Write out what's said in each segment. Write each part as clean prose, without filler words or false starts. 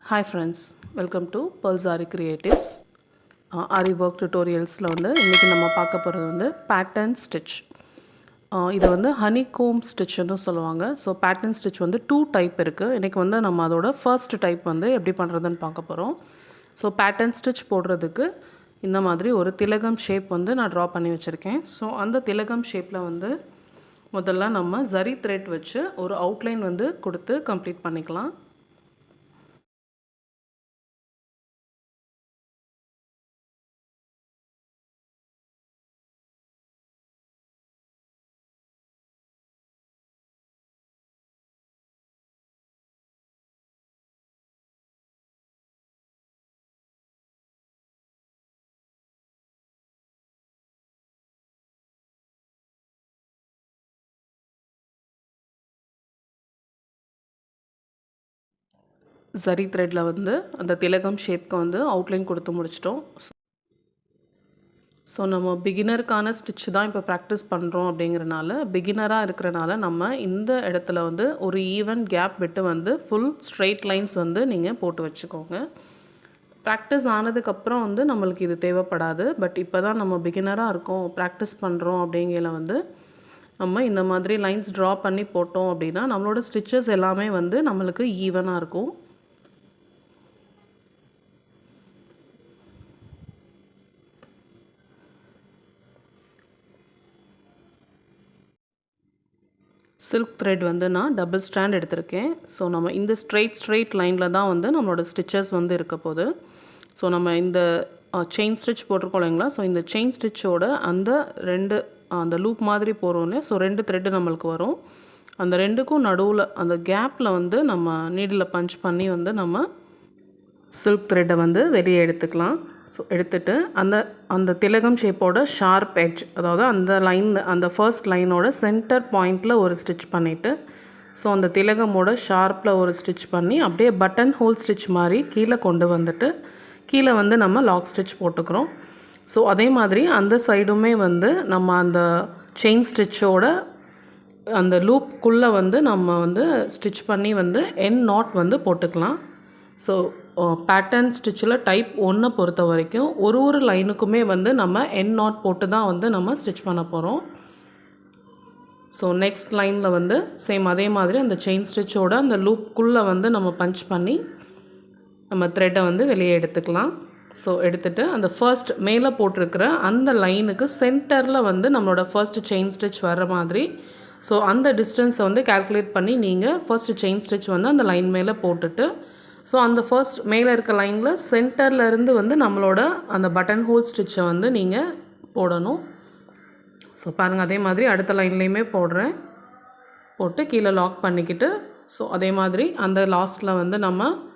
Hi friends, welcome to Pearls Aari Creatives. Aari work tutorialsல இன்னைக்கு நம்ம பார்க்க போகிறது pattern stitch. இது honeycomb stitchன்னு சொல்லுவாங்க. ஸோ pattern stitch 2 டைப் இருக்குது. இன்னைக்கு நம்ம அதோட ஃபர்ஸ்ட் டைப் எப்படி பண்ணுறதுன்னு பார்க்க போகிறோம். ஸோ pattern stitch போடுறதுக்கு இந்த மாதிரி ஒரு திலகம் ஷேப் நான் ட்ரா பண்ணி வச்சுருக்கேன். ஸோ அந்த திலகம் ஷேப்பில் முதல்ல நம்ம ஜரி த்ரெட் வச்சு ஒரு அவுட்லைன் கொடுத்து கம்ப்ளீட் பண்ணிக்கலாம். ஜரி த்ரெட்டில் அந்த திலகம் ஷேப்க்கு அவுட்லைன் கொடுத்து முடிச்சிட்டோம். ஸோ நம்ம பிகினருக்கான ஸ்டிச் தான் இப்போ ப்ராக்டிஸ் பண்ணுறோம் அப்படிங்கிறனால, பிகினராக இருக்கிறனால நம்ம இந்த இடத்துல ஒரு ஈவன் கேப் விட்டு ஃபுல் ஸ்ட்ரெயிட் லைன்ஸ் நீங்கள் போட்டு வச்சுக்கோங்க. ப்ராக்டிஸ் ஆனதுக்கப்புறம் நம்மளுக்கு இது தேவைப்படாது. பட் இப்போ தான் நம்ம பிகினராக இருக்கோம், ப்ராக்டிஸ் பண்ணுறோம் அப்படிங்கிற நம்ம இந்த மாதிரி லைன்ஸ் ட்ரா பண்ணி போட்டோம் அப்படின்னா நம்மளோட ஸ்டிச்சஸ் எல்லாமே நம்மளுக்கு ஈவனாக இருக்கும். சில்க் த்ரெட் நான் டபுள் ஸ்டாண்ட் எடுத்திருக்கேன். ஸோ நம்ம இந்த ஸ்ட்ரெயிட் லைனில் தான் நம்மளோட ஸ்டிச்சஸ் இருக்க போகுது. ஸோ நம்ம இந்த செயின் ஸ்டிச் போட்டிருக்கோம் இல்லைங்களா. ஸோ இந்த செயின் ஸ்டிச்சோட அந்த லூப் மாதிரி போகிறோம் இல்லையா. ஸோ 2 த்ரெட்டு நம்மளுக்கு வரும். அந்த 2க்கும் நடுவில் அந்த கேப்பில் நம்ம நீடில் பஞ்ச் பண்ணி நம்ம சில்க் த்ரெட்டை வெளியே எடுத்துக்கலாம். ஸோ எடுத்துகிட்டு அந்த திலகம் ஷேப்போட ஷார்ப் எட்ஜ், அதாவது அந்த ஃபர்ஸ்ட் லைனோட சென்டர் பாயிண்டில் ஒரு ஸ்டிச் பண்ணிவிட்டு, ஸோ அந்த திலகமோட ஷார்ப்பில் ஒரு ஸ்டிச் பண்ணி அப்படியே பட்டன் ஹோல் ஸ்டிச் மாதிரி கீழே கொண்டு வந்துட்டு கீழே நம்ம லாக் ஸ்டிச் போட்டுக்கிறோம். ஸோ அதே மாதிரி அந்த சைடுமே நம்ம அந்த செயின் ஸ்டிச்சோட அந்த லூப்புக்குள்ளே நம்ம ஸ்டிச் பண்ணி எண்ட் நாட் போட்டுக்கலாம். ஸோ பேட்டர்ன் ஸ்டிச்சில் டைப் 1 பொறுத்த வரைக்கும் ஒரு லைனுக்குமே நம்ம எண்ட் நாட் போட்டு தான் நம்ம ஸ்டிச் பண்ண போகிறோம். ஸோ நெக்ஸ்ட் லைனில் சேம் அதே மாதிரி அந்த செயின் ஸ்டிச்சோட அந்த லூப்புக்குள்ளே நம்ம பஞ்ச் பண்ணி நம்ம த்ரெட்டை வெளியே எடுத்துக்கலாம். ஸோ எடுத்துகிட்டு அந்த ஃபர்ஸ்ட் மேலே போட்டிருக்கிற அந்த லைனுக்கு சென்டரில் நம்மளோட ஃபர்ஸ்ட் செயின் ஸ்டிச் வர்ற மாதிரி, ஸோ அந்த டிஸ்டன்ஸை கால்குலேட் பண்ணி நீங்கள் ஃபர்ஸ்ட் செயின் ஸ்டிச் அந்த லைன் மேலே போட்டுட்டு, ஸோ அந்த ஃபர்ஸ்ட் மேலே இருக்க லைனில் சென்டர்லேருந்து நம்மளோட அந்த பட்டன் ஹோல் ஸ்டிச்சை நீங்கள் போடணும். ஸோ பாருங்கள், அதே மாதிரி அடுத்த லைன்லேயுமே போட்டு கீழே லாக் பண்ணிக்கிட்டு, ஸோ அதே மாதிரி அந்த லாஸ்ட்டில் நம்ம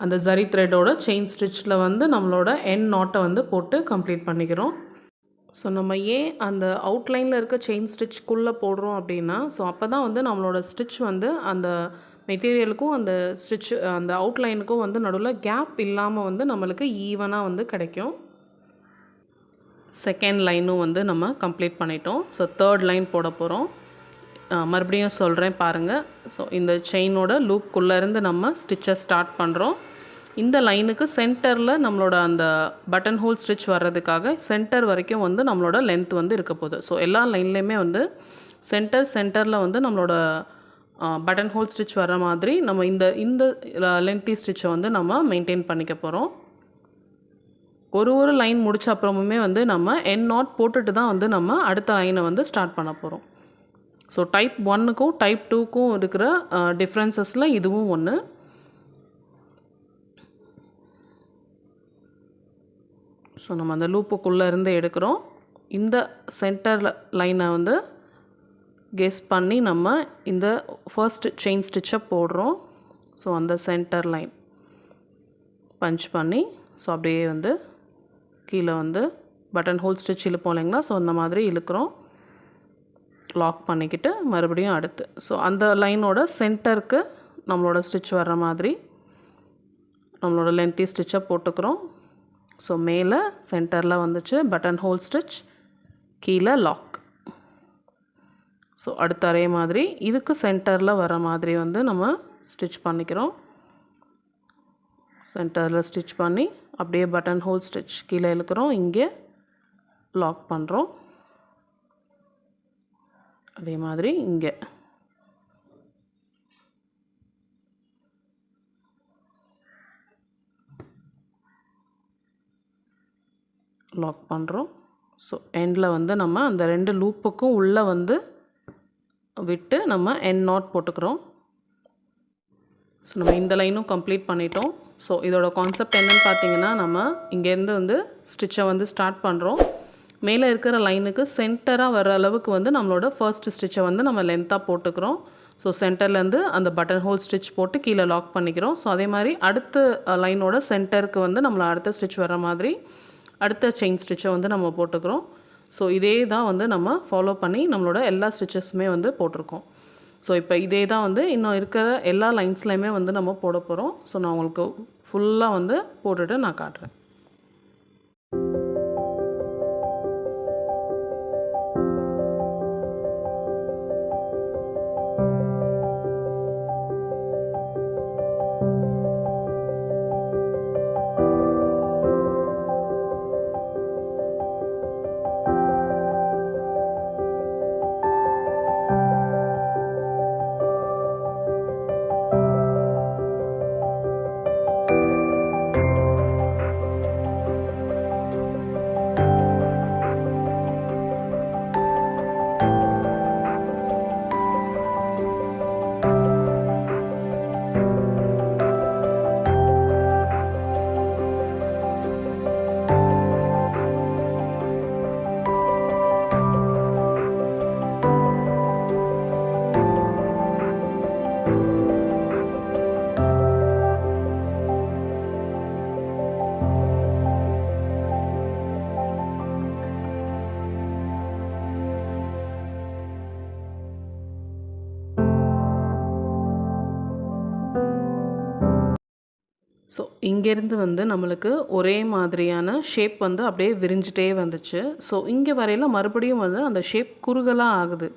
அந்த ஜரி த்ரெட்டோட செயின் ஸ்டிச்சில் நம்மளோட எண்ட் நாட்டை போட்டு கம்ப்ளீட் பண்ணிக்கிறோம். ஸோ நம்ம ஏன் அந்த அவுட்லைனில் இருக்க செயின் ஸ்டிச்சுக்குள்ளே போடுறோம் அப்படின்னா, ஸோ அப்போ தான் நம்மளோட ஸ்டிச் அந்த மெட்டீரியலுக்கும் அந்த ஸ்டிச் அந்த அவுட்லைனுக்கும் நடுவில் கேப் இல்லாமல் நம்மளுக்கு ஈவனாக கிடைக்கும். செகண்ட் லைனும் நம்ம கம்ப்ளீட் பண்ணிட்டோம். ஸோ தேர்ட் லைன் போட போகிறோம். மறுபடியும் சொல்கிறேன் பாருங்கள். ஸோ இந்த செயினோட லூப்புக்குள்ளேருந்து நம்ம ஸ்டிச்சை ஸ்டார்ட் பண்ணுறோம். இந்த லைனுக்கு சென்டரில் நம்மளோட அந்த பட்டன் ஹோல் ஸ்டிச் வர்றதுக்காக சென்டர் வரைக்கும் நம்மளோட லென்த் இருக்க போகுது. ஸோ எல்லா லைன்லேயுமே சென்டரில் நம்மளோட பட்டன் ஹோல் ஸ்டிச் வர மாதிரி நம்ம இந்த லென்த்தி ஸ்டிச்சை நம்ம மெயின்டைன் பண்ணிக்க போகிறோம். ஒரு லைன் முடிச்ச அப்புறமுமே நம்ம எண்ட் நாட் போட்டுட்டு தான் நம்ம அடுத்த லைனை ஸ்டார்ட் பண்ண போகிறோம். ஸோ டைப் 1க்கும் டைப் 2க்கும் இருக்கிற டிஃப்ரென்சஸில் இதுவும் ஒன்று. ஸோ நம்ம அந்த லூப்புக்குள்ளே இருந்து எடுக்கிறோம். இந்த சென்டர் லைனை கெஸ் பண்ணி நம்ம இந்த ஃபர்ஸ்ட் செயின் ஸ்டிச்சை போடுறோம். ஸோ அந்த சென்டர் லைன் பஞ்ச் பண்ணி, ஸோ அப்படியே கீழே பட்டன் ஹோல் ஸ்டிச் இழுப்போம் இல்லைங்களா. ஸோ அந்த மாதிரி இழுக்கிறோம், லாக் பண்ணிக்கிட்டு மறுபடியும் அடுத்து ஸோ அந்த லைனோட சென்டருக்கு நம்மளோட ஸ்டிச் வர்ற மாதிரி நம்மளோட லென்த்தி ஸ்டிச்சை போட்டுக்கிறோம். ஸோ மேலே சென்டரில் வந்துச்சு பட்டன் ஹோல் ஸ்டிச், கீழே லாக். ஸோ அடுத்த அதே மாதிரி இதுக்கு சென்டரில் வர மாதிரி நம்ம ஸ்டிச் பண்ணிக்கிறோம். சென்டரில் ஸ்டிச் பண்ணி அப்படியே பட்டன் ஹோல் ஸ்டிச் கீழே இழுக்கிறோம், இங்கே லாக் பண்ணுறோம். அதே மாதிரி இங்கே லாக் பண்ணுறோம். ஸோ எண்டில் வந்து நம்ம அந்த 2 லூப்புக்கும் உள்ளே வந்து விட்டு நம்ம எண்ட் நாட் போட்டுக்கிறோம். ஸோ நம்ம இந்த லைனும் கம்ப்ளீட் பண்ணிட்டோம். ஸோ இதோட கான்செப்ட் என்னென்னு பார்த்தீங்கன்னா, நம்ம இங்கேருந்து வந்து ஸ்டிச்சை வந்து ஸ்டார்ட் பண்ணுறோம். மேலே இருக்கிற லைனுக்கு சென்டராக வர அளவுக்கு வந்து நம்மளோட ஃபர்ஸ்ட் ஸ்டிச்சை வந்து நம்ம லென்த்தாக போட்டுக்கிறோம். ஸோ சென்டர்லேருந்து அந்த பட்டன் ஹோல் ஸ்டிச் போட்டு கீழே லாக் பண்ணிக்கிறோம். ஸோ அதே மாதிரி அடுத்த லைனோட சென்டருக்கு வந்து நம்மளை அடுத்த ஸ்டிச் வர மாதிரி அடுத்த செயின் ஸ்டிச்சை வந்து நம்ம போட்டுக்கிறோம். ஸோ இதே தான் வந்து நம்ம ஃபாலோ பண்ணி நம்மளோட எல்லா ஸ்டிச்சஸுமே வந்து போட்டிருக்கோம். ஸோ இப்போ இதே தான் வந்து இன்னும் இருக்கிற எல்லா லைன்ஸ்லையுமே வந்து நம்ம போட போகிறோம். ஸோ நான் உங்களுக்கு ஃபுல்லாக வந்து போட்டுட்டு நான் காட்டுறேன். ஸோ இங்கேருந்து வந்து நம்மளுக்கு ஒரே மாதிரியான ஷேப் வந்து அப்படியே விரிஞ்சிட்டே வந்துச்சு. ஸோ இங்கே வரையில் மறுபடியும் வந்து அந்த ஷேப் குறுகலாக ஆகுது.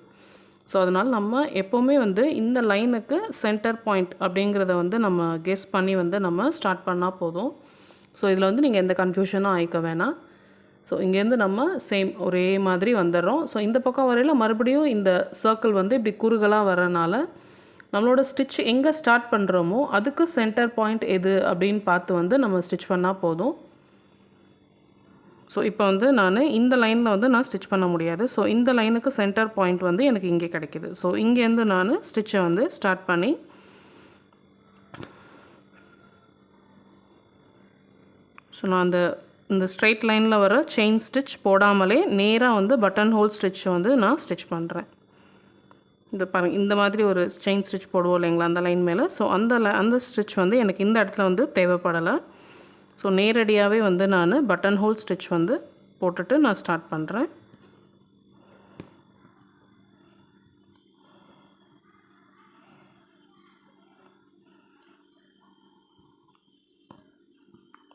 ஸோ அதனால் நம்ம எப்போவுமே வந்து இந்த லைனுக்கு சென்டர் பாயிண்ட் அப்படிங்கிறத வந்து நம்ம கெஸ் பண்ணி வந்து நம்ம ஸ்டார்ட் பண்ணால் போதும். ஸோ இதில் வந்து நீங்கள் எந்த கன்ஃபியூஷனும் ஆகிக்க வேணாம். ஸோ இங்கேருந்து நம்ம சேம் ஒரே மாதிரி வந்துடுறோம். ஸோ இந்த பக்கம் வரையில் மறுபடியும் இந்த சர்க்கிள் வந்து இப்படி குறுகலாக வரனால நம்மளோட ஸ்டிச் எங்கே ஸ்டார்ட் பண்ணுறோமோ அதுக்கு சென்டர் பாயிண்ட் எது அப்படின்னு பார்த்து வந்து நம்ம ஸ்டிச் பண்ணால் போதும். ஸோ இப்போ வந்து நான் இந்த லைனில் வந்து நான் ஸ்டிச் பண்ண முடியாது. ஸோ இந்த லைனுக்கு சென்டர் பாயிண்ட் வந்து எனக்கு இங்கே கிடைக்கிது. ஸோ இங்கேருந்து நான் ஸ்டிச்சை வந்து ஸ்டார்ட் பண்ணி ஸோ நான் இந்த ஸ்ட்ரைட் லைனில் வர செயின் ஸ்டிச் போடாமலே நேராக வந்து பட்டன் ஹோல் ஸ்டிச் வந்து நான் ஸ்டிச் பண்ணுறேன். இந்த பாருங்கள், இந்த மாதிரி ஒரு செயின் ஸ்டிச் போடுவோம் இல்லைங்களா அந்த லைன் மேலே. ஸோ அந்த ஸ்டிச் வந்து எனக்கு இந்த இடத்துல வந்து தேவைப்படலை. ஸோ நேரடியாகவே வந்து நான் பட்டன் ஹோல் ஸ்டிச் வந்து போட்டுட்டு நான் ஸ்டார்ட் பண்ணுறேன்.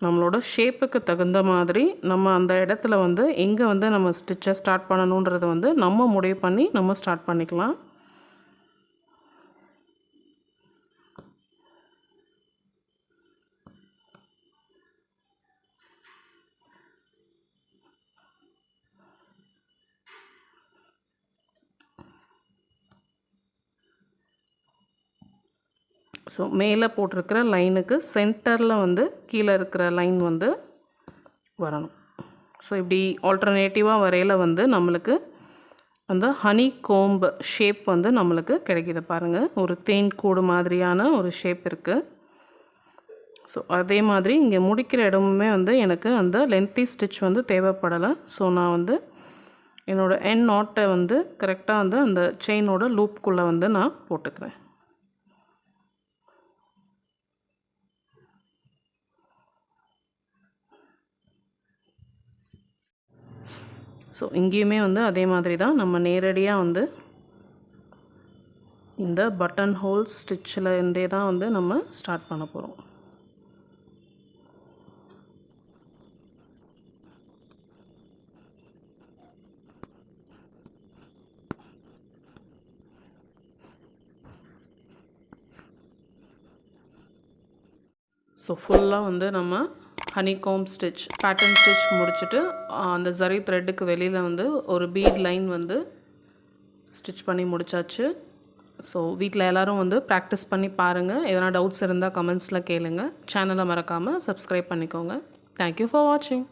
நம்மளோட ஷேப்புக்கு தகுந்த மாதிரி நம்ம அந்த இடத்துல வந்து எங்கே வந்து நம்ம ஸ்டிச்சை ஸ்டார்ட் பண்ணணுன்றதை வந்து நம்ம முடிவு பண்ணி நம்ம ஸ்டார்ட் பண்ணிக்கலாம். ஸோ மேலே போட்டிருக்கிற லைனுக்கு சென்டரில் வந்து கீழே இருக்கிற லைன் வந்து வரணும். ஸோ இப்படி ஆல்டர்னேட்டிவாக வரையில் வந்து நம்மளுக்கு அந்த ஹனி கோம்பு ஷேப் வந்து நம்மளுக்கு கிடைக்கிது பாருங்கள். ஒரு தேன் கூடு மாதிரியான ஒரு ஷேப் இருக்குது. ஸோ அதே மாதிரி இங்கே முடிக்கிற இடமுமே வந்து எனக்கு அந்த லென்த்தி ஸ்டிச் வந்து தேவைப்படலை. ஸோ நான் வந்து என்னோடய எண்ட் நாட்டை வந்து கரெக்டாக வந்து அந்த செயினோட லூப்புக்குள்ளே வந்து நான் போட்டுக்கிறேன். ஸோ இங்கேயுமே வந்து அதே மாதிரி தான் நம்ம நேரடியாக வந்து இந்த பட்டன் ஹோல் ஸ்டிச்சில் இருந்தே தான் வந்து நம்ம ஸ்டார்ட் பண்ண போகிறோம். ஸோ ஃபுல்லாக வந்து நம்ம ஹனிகாம் ஸ்டிச் பேட்டர்ன் ஸ்டிச் முடிச்சுட்டு அந்த சரி த்ரெட்டுக்கு வெளியில் வந்து ஒரு பீட் லைன் வந்து ஸ்டிச் பண்ணி முடிச்சாச்சு. ஸோ வீட்டில் எல்லோரும் வந்து ப்ராக்டிஸ் பண்ணி பாருங்கள். எதனா டவுட்ஸ் இருந்தால் கமெண்ட்ஸில் கேளுங்கள். சேனலை மறக்காமல் சப்ஸ்கிரைப் பண்ணிக்கோங்க. தேங்க்யூ ஃபார் வாட்சிங்.